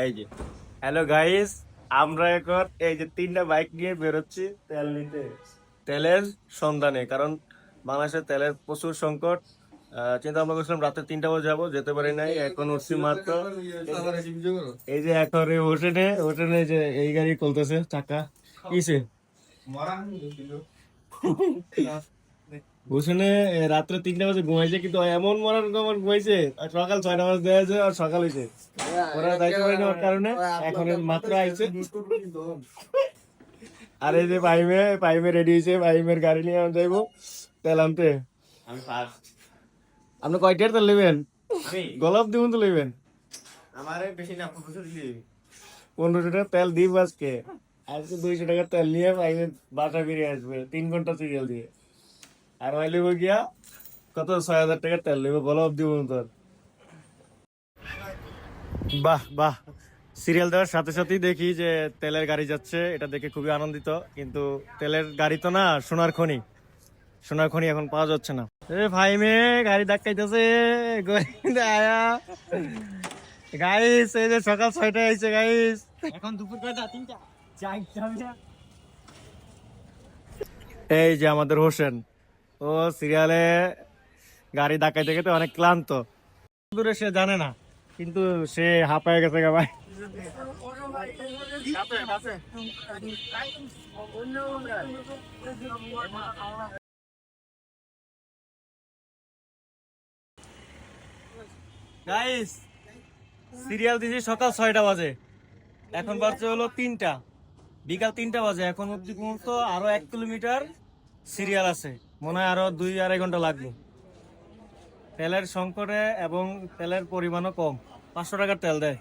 এই যে hello guys, আমরা এখন এই যে তিনটা বাইক নিয়ে বেরোচ্ছি তেল নিতে, তেলের সন্ধানে। কারণ বাংলাদেশে তেলের প্রচুর সংকট। চিন্তা ভাবনা করছিলাম রাতে 3টা বাজে যাবো, যেতে পারি নাই, এখন উঠছি মাত্র। এই যে এখন হোটেলে যে এই গাড়ি চলতেছে চাকা কিসে হোসেনে রাত্রে 3টা বাজে ঘুমাইছে, কিন্তু এমন মরার খবর ঘুমাইছে আর সকাল 6টা বাজে দেওয়া হয়েছে আর সকাল হয়েছে। ওরা দায়িত্ব পাই নেওয়ার কারণে এখন মাত্র আইছে। আর এই যে পাইমে রেডি হয়েছে, পাইমের গাড়ি নিয়ে আমি যাইবো তেল আনতে। আমি ফার্স্ট। আপনি কয়টার তেল নেবেন? আমি গোলাপ দিবন তো নেবেন? আমারে বেশি না 1500 দিলি। 1500 টাকা তেল দিব আজকে। আজকে 200 টাকার তেল নিয়ে পাইমে বাসা ফিরে আসবে 3 ঘন্টা সিরিয়াল দিয়ে। আর ওই লিবো গিয়া কত 6000 টাকার তেল নেবো গোলাপ দিবন তোর। বাহ বাহ, সিরিয়াল দেওয়ার সাথে সাথেই দেখি যে তেলের গাড়ি যাচ্ছে, এটা দেখে খুবই আনন্দিত। কিন্তু তেলের গাড়ি তো না, সোনার খনি। সোনার খনি এখন পাওয়া যাচ্ছে না। এ ভাই মেয়ে গাড়ি ধাক্কাইতেছে আয়া গাইস, এই যে সকাল 6টায় আইছে গাইস। এখন দুপুর কয়টা? 3টা। যাই যাই। এই যে আমাদের হোসেন, ও সিরিয়ালে গাড়ি ধাক্কাইতে গেতে অনেক ক্লান্ত। দূরে সে জানে না, কিন্তু সে হাঁপায় গেছে গা ভাই। গাইস, সিরিয়াল দিছি সকাল 6টা বাজে, এখন বাজছে হলো 3টা, বিকাল 3টা বাজে। এখন অব্দি পর্যন্ত আরো 1 কিলোমিটার সিরিয়াল আছে, মনে হয় আরো 2-2.5 ঘন্টা লাগবে। তেলের সংকটে এবং তেলের পরিমাণও কম, 500 টাকার তেল দেয়।